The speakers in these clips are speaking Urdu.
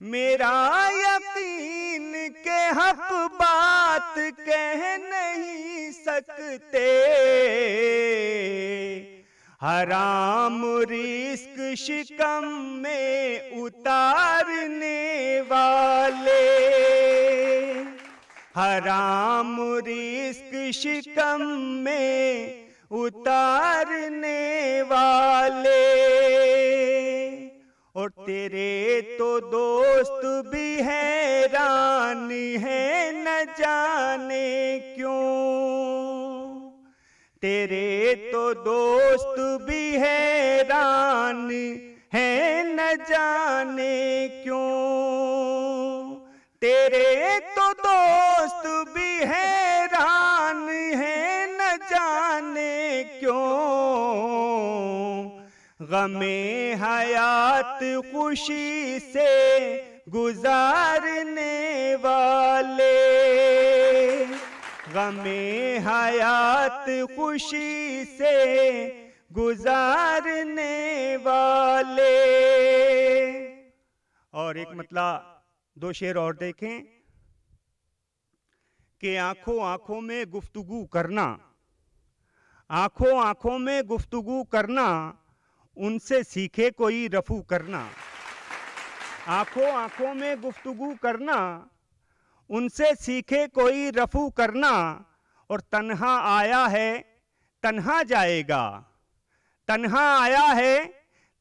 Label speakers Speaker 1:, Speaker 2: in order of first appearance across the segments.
Speaker 1: میرا یقین کہ حق بات کہہ نہیں سکتے، حرام رزق شکم میں اتارنے والے، حرام رزق شکم میں اتارنے والے، اور تیرے تو دوست بھی حیران ہیں نہ جانے کیوں، تیرے تو دوست بھی حیران ہیں نہ جانے کیوں، تیرے تو دوست بھی حیران ہیں نہ جانے کیوں، غم حیات خوشی سے گزارنے والے، غم حیات خوشی سے گزارنے والے۔ اور ایک مطلع دو شعر اور دیکھیں کہ آنکھوں آنکھوں میں گفتگو کرنا، آنکھوں آنکھوں میں گفتگو کرنا، ان سے سیکھے کوئی رفو کرنا، آنکھوں آنکھوں میں گفتگو کرنا، ان سے سیکھے کوئی رفو کرنا، اور تنہا آیا ہے تنہا جائے گا، تنہا آیا ہے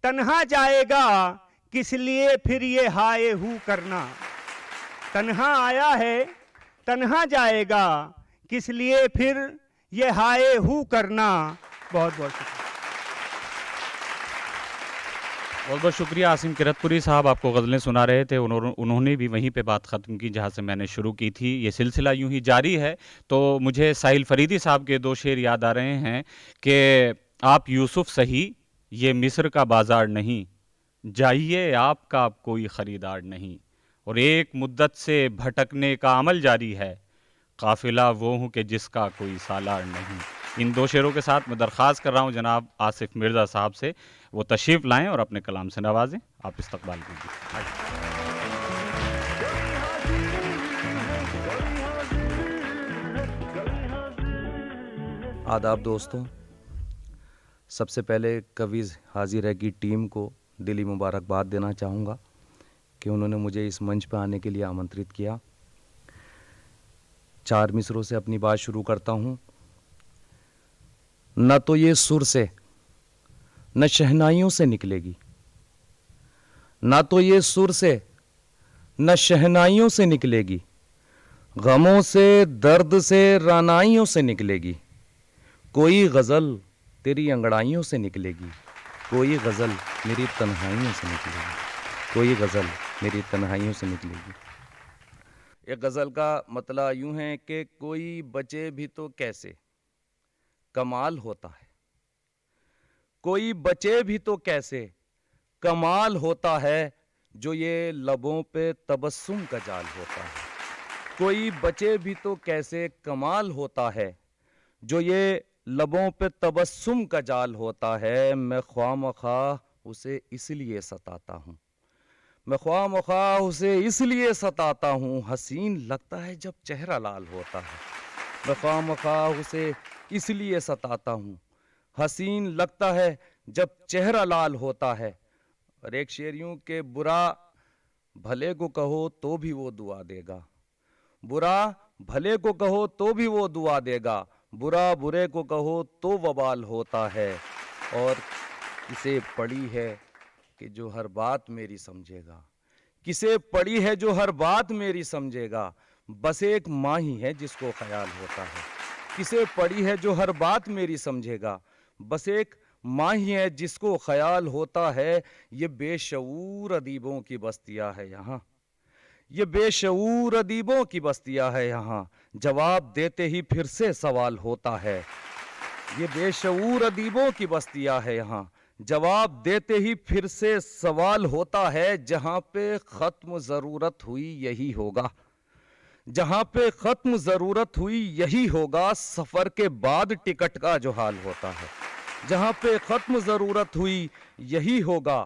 Speaker 1: تنہا جائے گا، کس لیے پھر یہ ہائے ہو کرنا، تنہا آیا ہے تنہا جائے گا، کس لیے پھر یہ ہائے ہو کرنا۔ بہت بہت شکریہ۔
Speaker 2: بہت بہت شکریہ عاصم کرت پوری صاحب، آپ کو غزلیں سنا رہے تھے، انہوں نے بھی وہیں پہ بات ختم کی جہاں سے میں نے شروع کی تھی۔ یہ سلسلہ یوں ہی جاری ہے، تو مجھے ساحل فریدی صاحب کے دو شعر یاد آ رہے ہیں کہ آپ یوسف سہی یہ مصر کا بازار نہیں، جائیے آپ کا اب کوئی خریدار نہیں، اور ایک مدت سے بھٹکنے کا عمل جاری ہے، قافلہ وہ ہوں کہ جس کا کوئی سالار نہیں۔ ان دو شعروں کے ساتھ میں درخواست کر رہا ہوں جناب آصف مرزا صاحب سے وہ تشریف لائیں اور اپنے کلام سے نوازیں، آپ استقبال کیجیے۔
Speaker 3: آداب دوستوں، سب سے پہلے کویز حاضر ہے کی ٹیم کو دلی مبارکباد دینا چاہوں گا کہ انہوں نے مجھے اس منچ پہ آنے کے لیے آمنترت کیا۔ 4 مصروں سے اپنی بات شروع کرتا ہوں۔ نہ تو یہ سر سے نہ شہنائیوں سے نکلے گی، نہ تو یہ سر سے نہ شہنائیوں سے نکلے گی، غموں سے درد سے رانائیوں سے نکلے گی، کوئی غزل تیری انگڑائیوں سے نکلے گی، کوئی غزل میری تنہائیوں سے نکلے گی، کوئی غزل میری تنہائیوں سے نکلے گی۔ ایک غزل کا مطلع یوں ہے کہ کوئی بچے بھی تو کیسے کمال ہوتا ہے، کوئی بچے بھی تو کیسے کمال ہوتا ہے، جو یہ لبوں پہ تبسم کا جال ہوتا ہے، کوئی بچے بھی تو کیسے کمال ہوتا ہے، جو یہ لبوں پہ تبسم کا جال ہوتا ہے، میں خواہ مخواہ اسے اس لیے ستاتا ہوں، میں خواہ مخواہ اسے اس لیے ستاتا ہوں، حسین لگتا ہے جب چہرہ لال ہوتا ہے، میں خواہ مخواہ اسے اس لیے ستاتا ہوں، حسین لگتا ہے جب چہرہ لال ہوتا ہے۔ اور ایک شعر یوں کہ برا بھلے کو کہو تو بھی وہ دعا دے گا، برا بھلے کو کہو تو بھی وہ دعا دے گا، برا برے کو کہو تو وبال ہوتا ہے، اور کسے پڑی ہے کہ جو ہر بات میری سمجھے گا، کسے پڑی ہے جو ہر بات میری سمجھے گا، بس ایک ماں ہی ہے جس کو خیال ہوتا ہے، کسے پڑی ہے جو ہر بات میری سمجھے گا، بس ایک ماں ہی ہے جس کو خیال ہوتا ہے، یہ بے شعور ادیبوں کی بستیاں ہے یہاں، یہ بے شعور ادیبوں کی بستیاں ہے یہاں، جواب دیتے ہی پھر سے سوال ہوتا ہے، یہ بے شعور ادیبوں کی بستیاں ہے یہاں، جواب دیتے ہی پھر سے سوال ہوتا ہے، جہاں پہ ختم ضرورت ہوئی یہی ہوگا، جہاں پہ ختم ضرورت ہوئی یہی ہوگا، سفر کے بعد ٹکٹ کا جو حال ہوتا ہے، جہاں پہ ختم ضرورت ہوئی یہی ہوگا،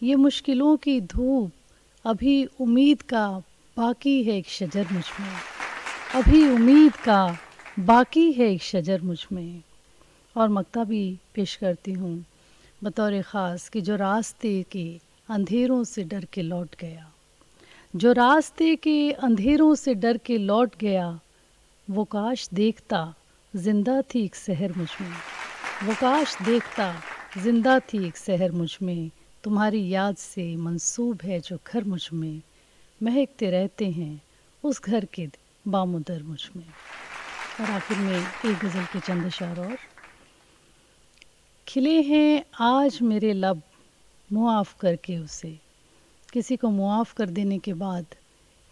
Speaker 4: یہ مشکلوں کی دھوپ، ابھی امید کا باقی ہے ایک شجر مجھ میں، ابھی امید کا باقی ہے ایک شجر مجھ میں۔ اور مقطع بھی پیش کرتی ہوں بطور خاص کہ جو راستے کے اندھیروں سے ڈر کے لوٹ گیا، جو راستے کے اندھیروں سے ڈر کے لوٹ گیا، وہ کاش دیکھتا زندہ تھی ایک سحر مجھ میں، وہ کاش دیکھتا زندہ تھی ایک سحر مجھ میں، تمہاری یاد سے منسوب ہے جو گھر مجھ میں، مہکتے رہتے ہیں اس گھر کے بام و در مجھ میں۔ اور آخر میں ایک غزل کے چند اشعار اور۔ کھلے ہیں آج میرے لب معاف کر کے اسے، کسی کو معاف کر دینے کے بعد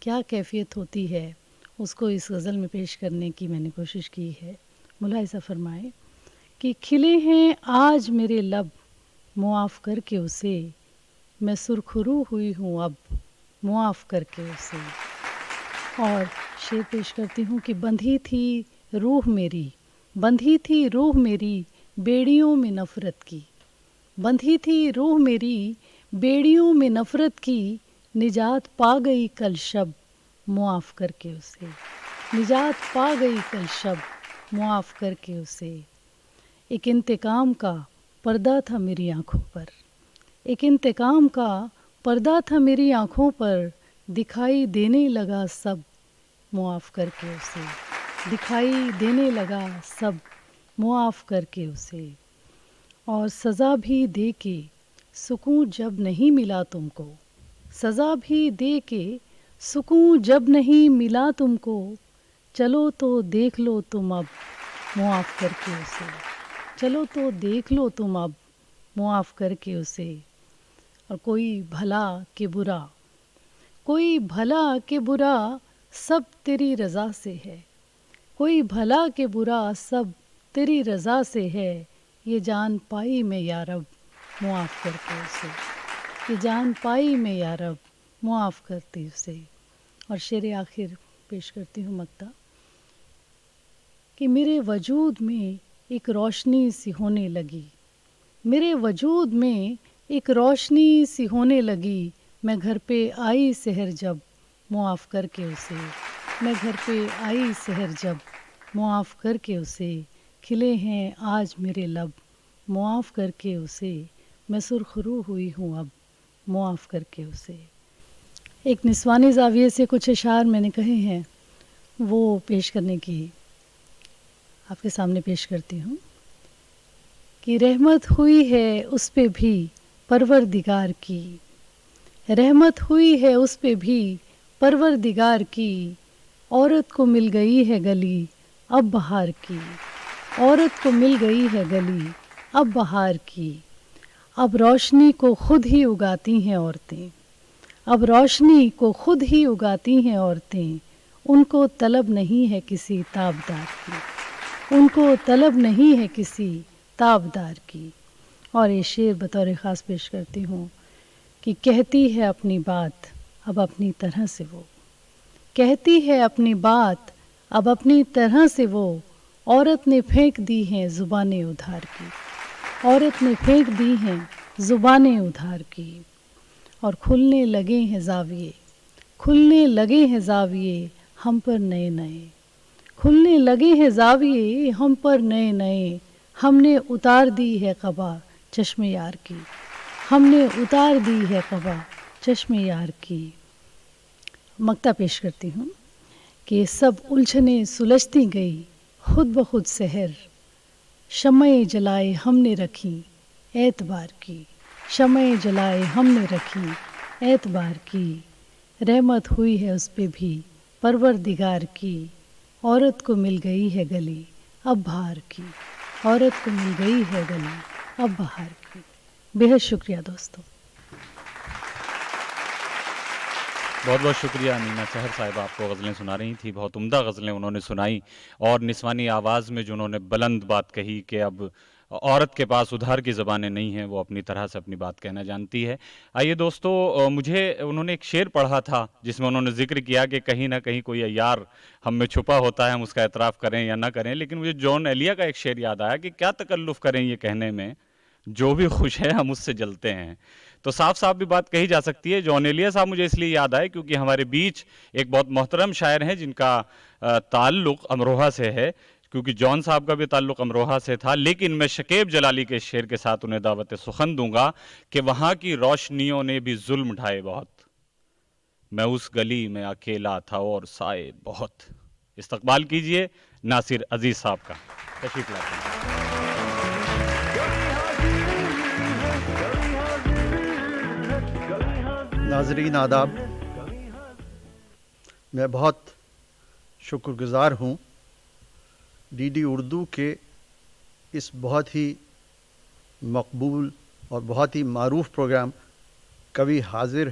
Speaker 4: کیا کیفیت ہوتی ہے اس کو اس غزل میں پیش کرنے کی میں نے کوشش کی ہے۔ ملاحظہ فرمائیں کہ کھلے ہیں آج میرے لب معاف کر کے اسے، میں سرخرو ہوئی ہوں اب معاف کر کے اسے۔ اور شعر پیش کرتی ہوں کہ بندھی تھی روح میری، بندھی تھی روح میری بیڑیوں میں نفرت کی، بندھی تھی روح میری بیڑیوں میں نفرت کی، نجات پا گئی کل شب معاف کر کے اسے، نجات پا گئی کل شب معاف کر کے اسے۔ ایک انتقام کا پردہ تھا میری آنکھوں پر، ایک انتقام کا پردہ تھا میری آنکھوں پر، دکھائی دینے لگا سب معاف کر کے اسے، دکھائی دینے لگا سب معاف کر کے اسے۔ اور سزا بھی دے کے سکون جب نہیں ملا تم کو، سزا بھی دے کے سکون جب نہیں ملا تم کو، چلو تو دیکھ لو تم اب معاف کر کے اسے، چلو تو دیکھ لو تم اب معاف کر کے اسے۔ اور کوئی بھلا کہ برا، کوئی بھلا کہ برا سب تیری رضا سے ہے، کوئی بھلا کہ برا سب تیری رضا سے ہے، یہ جان پائی میں یا رب معاف کر کے اسے، یہ جان پائی میں یا رب معاف کرتی اسے۔ اور شعر آخر پیش کرتی ہوں مقطع کہ میرے وجود میں ایک روشنی سی ہونے لگی، میرے وجود میں ایک روشنی سی ہونے لگی، میں گھر پہ آئی سحر جب معاف کر کے اسے، میں گھر پہ آئی سحر جب معاف کر کے اسے، کھلے ہیں آج میرے لب معاف کر کے اسے، میں سرخرو ہوئی ہوں اب معاف کر کے اسے۔ ایک نسوانی زاویے سے کچھ اشعار میں نے کہے ہیں، وہ پیش کرنے کی آپ کے سامنے پیش کرتی ہوں کہ رحمت ہوئی ہے اس پہ بھی پروردگار کی، رحمت ہوئی ہے اس پہ بھی پروردگار کی، عورت کو مل گئی ہے گلی اب بہار کی، عورت کو مل گئی ہے گلی اب بہار کی، اب روشنی کو خود ہی اگاتی ہیں عورتیں، اب روشنی کو خود ہی اگاتی ہیں عورتیں، ان کو طلب نہیں ہے کسی تابدار کی، ان کو طلب نہیں ہے کسی تابدار کی۔ اور یہ شعر بطور خاص پیش کرتی ہوں کہ کہتی ہے اپنی بات اب اپنی طرح سے وہ، کہتی ہے اپنی بات اب اپنی طرح سے وہ، عورت نے پھینک دی ہیں زبانیں ادھار کی، عورت نے پھینک دی ہیں زبانیں ادھار کی۔ اور کھلنے لگے ہیں زاویے، کھلنے لگے ہیں زاویے ہم پر نئے نئے، کھلنے لگے ہیں زاویے ہم پر نئے نئے، ہم نے اتار دی ہے قبا چشم یار کی، ہم نے اتار دی ہے قبا چشم یار کی۔ مقطع پیش کرتی ہوں کہ سب الجھنیں سلجھتی گئی خود بخود سحر، شمع جلائے ہم نے رکھی اعتبار کی، شمع جلائے ہم نے رکھی اعتبار کی، رحمت ہوئی ہے اس پہ بھی پروردگار کی، عورت کو مل گئی ہے گلی اب بہار کی، عورت کو مل گئی ہے گلی اب بہار کی۔ بہت شکریہ دوستو۔
Speaker 2: بہت بہت شکریہ نینا چہر صاحب، آپ کو غزلیں سنا رہی تھی، بہت عمدہ غزلیں انہوں نے سنائی، اور نسوانی آواز میں جو انہوں نے بلند بات کہی کہ اب عورت کے پاس ادھار کی زبانیں نہیں ہیں، وہ اپنی طرح سے اپنی بات کہنا جانتی ہے۔ آئیے دوستو، مجھے انہوں نے ایک شعر پڑھا تھا جس میں انہوں نے ذکر کیا کہ کہیں نہ کہیں کوئی عیار ہم میں چھپا ہوتا ہے، ہم اس کا اعتراف کریں یا نہ کریں، لیکن مجھے جون ایلیا کا ایک شعر یاد آیا کہ کیا تکلف کریں یہ کہنے میں جو بھی خوش ہے ہم اس سے جلتے ہیں۔ تو صاف صاف بھی بات کہی جا سکتی ہے. جان ایلیا صاحب مجھے اس لیے یاد آئے کیونکہ ہمارے بیچ ایک بہت محترم شاعر ہیں جن کا تعلق امروہہ سے ہے, کیونکہ جان صاحب کا بھی تعلق امروہہ سے تھا, لیکن میں شکیب جلالی کے شعر کے ساتھ انہیں دعوت سخن دوں گا کہ وہاں کی روشنیوں نے بھی ظلم ڈھائے بہت, میں اس گلی میں اکیلا تھا اور سائے بہت. استقبال کیجئے ناصر عزیز صاحب کا. تشریف لاتے ہیں.
Speaker 5: ناظرین آداب, میں بہت شکر گزار ہوں ڈی ڈی اردو کے اس بہت ہی مقبول اور بہت ہی معروف پروگرام کبھی حاضر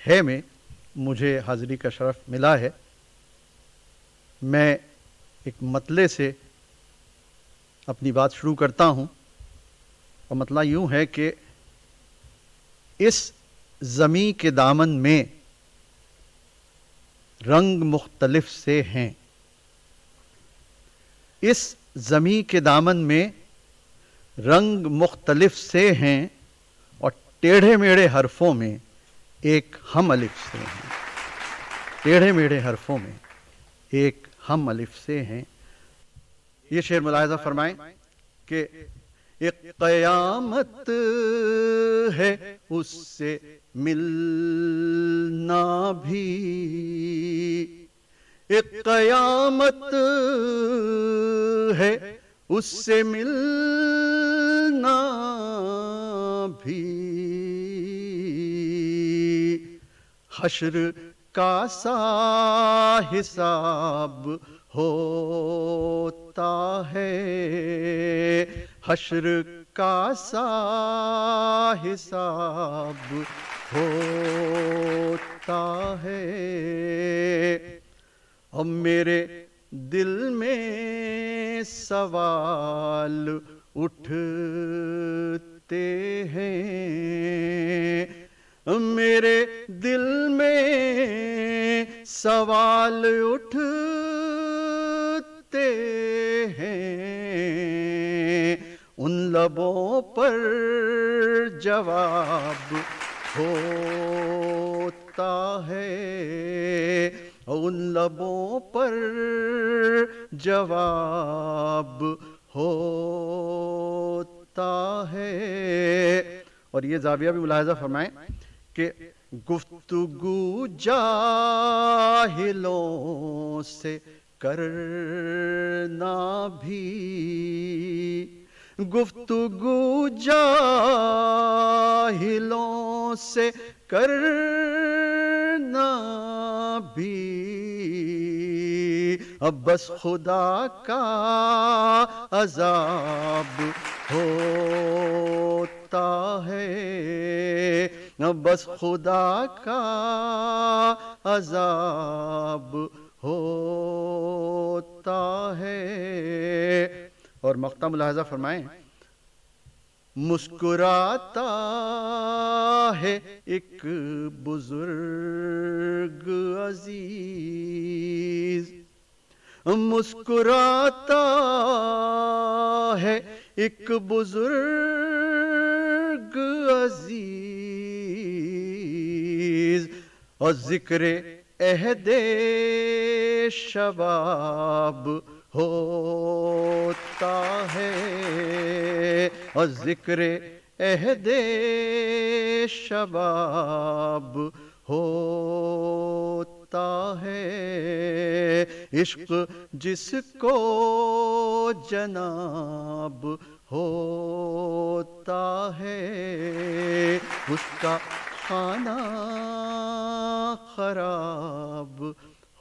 Speaker 5: ہے میں مجھے حاضری کا شرف ملا ہے. میں ایک مطلع سے اپنی بات شروع کرتا ہوں, اور مطلع یوں ہے کہ اس زمیں کے دامن میں رنگ مختلف سے ہیں. اس زمیں کے دامن میں رنگ مختلف سے ہیں, اور ٹیڑھے میڑھے حرفوں میں ایک ہم الف سے ہیں. ٹیڑھے میڑھے حرفوں میں ایک ہم الف سے ہیں. یہ شعر ملاحظہ فرمائیں کہ ایک قیامت ہے اس سے ملنا بھی, ایک قیامت ہے اس سے ملنا بھی, حشر کا سا حساب ہوتا ہے, حشر کا سا حساب ہوتا ہے. اب میرے دل میں سوال اٹھتے ہیں, میرے دل میں سوال اٹھتے ہیں, ان لبوں پر جواب ہوتا ہے, ان لبوں پر جواب ہوتا ہے. اور یہ زاویہ بھی ملاحظہ فرمائیں کہ گفتگو جاہلوں سے کرنا بھی, گفتگو جاہلوں سے کرنا بھی, اب بس خدا کا عذاب ہوتا ہے, اب بس خدا کا عذاب ہوتا ہے. اور مقطع ملاحظہ فرمائیں, مسکراتا ہے ایک بزرگ عزیز, مسکراتا ہے ایک بزرگ عزیز, اور ذکر عہد شباب ہوتا ہے, اور ذکر عہد شباب ہوتا ہے. عشق جس کو جناب ہوتا ہے, اس کا خانہ خراب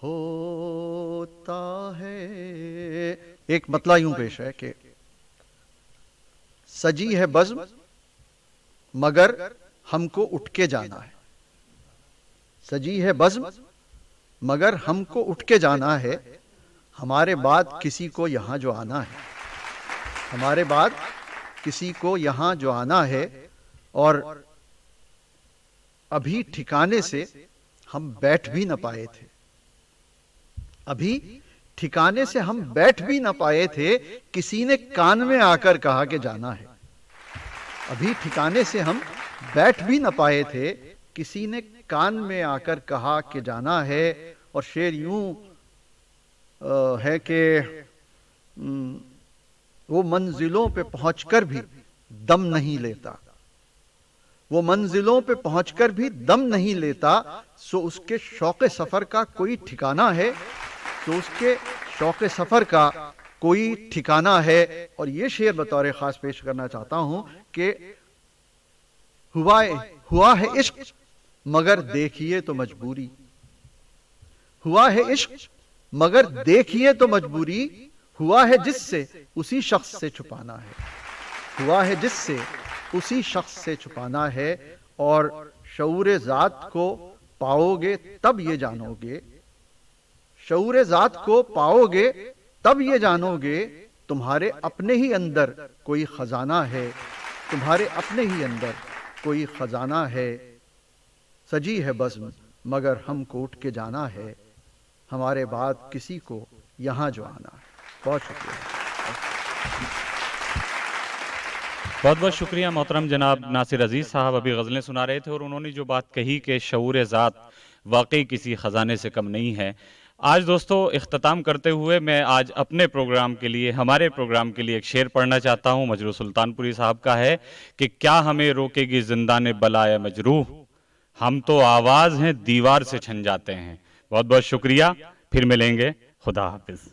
Speaker 5: ہوتا ہے. ایک مطلع یوں پیش ہے کہ سجی ہے بزم مگر ہم کو اٹھ کے جانا ہے, سجی ہے بزم مگر ہم کو اٹھ کے جانا ہے, ہمارے بعد کسی کو یہاں جو آنا ہے, ہمارے بعد کسی کو یہاں جو آنا ہے. اور ابھی ٹھکانے سے ہم بیٹھ بھی نہ پائے تھے, ابھی ٹھکانے سے ہم بیٹھ بھی نہ پائے تھے, کسی نے کان میں آ کر کہا کہ جانا ہے. ابھی ٹھکانے سے ہم بیٹھ بھی نہ پائے تھے، کسی نے کان میں آ کر کہا کہ جانا ہے، اور شعر یوں ہے کہ وہ منزلوں پہ پہنچ کر بھی دم نہیں لیتا، وہ منزلوں پہ پہنچ کر بھی دم نہیں لیتا، سو اس کے شوق سفر کا کوئی ٹھکانہ ہے، سو اس کے شوق سفر کا کوئی ٹھکانہ ہے۔ اور یہ شعر بطور خاص پیش کرنا چاہتا ہوں کہ ہوا ہے عشق مگر دیکھیے تو مجبوری، ہوا ہے عشق مگر دیکھیے تو مجبوری، ہوا ہے جس سے اسی شخص سے چھپانا ہے، ہوا ہے جس سے اسی شخص سے چھپانا ہے۔ اور شعور ذات کو پاؤ گے تب یہ جانو گے، شعور ذات کو پاؤ گے تب یہ جانو گے، تمہارے اپنے ہی اندر کوئی خزانہ ہے، تمہارے اپنے ہی اندر کوئی خزانہ ہے۔ سجی ہے بزم مگر ہم کو اٹھ کے جانا ہے، ہمارے بعد کسی کو یہاں جو آنا ہے۔ بہت شکریہ۔
Speaker 2: بہت بہت شکریہ محترم جناب ناصر عزیز صاحب، ابھی غزلیں سنا رہے تھے اور انہوں نے جو بات کہی کہ شعور ذات واقعی کسی خزانے سے کم نہیں ہے۔ آج دوستو اختتام کرتے ہوئے میں آج اپنے پروگرام کے لیے، ہمارے پروگرام کے لیے ایک شعر پڑھنا چاہتا ہوں، مجروح سلطان پوری صاحب کا ہے کہ کیا ہمیں روکے گی زندان بلائے مجروح، ہم تو آواز ہیں دیوار سے چھن جاتے ہیں۔ بہت بہت شکریہ، پھر ملیں گے، خدا حافظ۔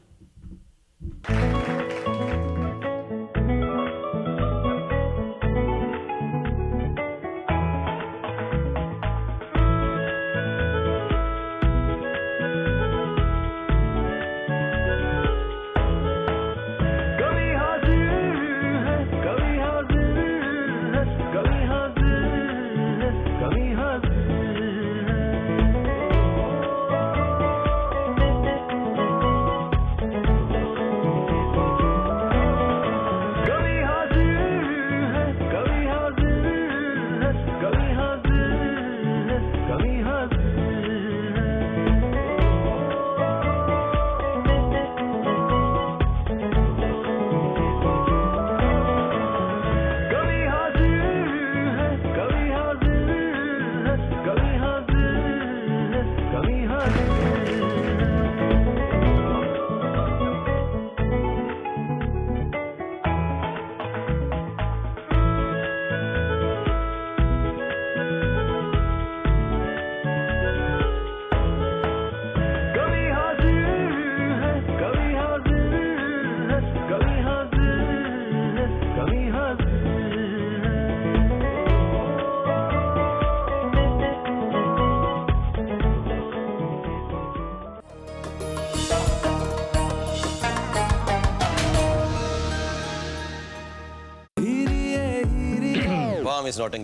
Speaker 6: is not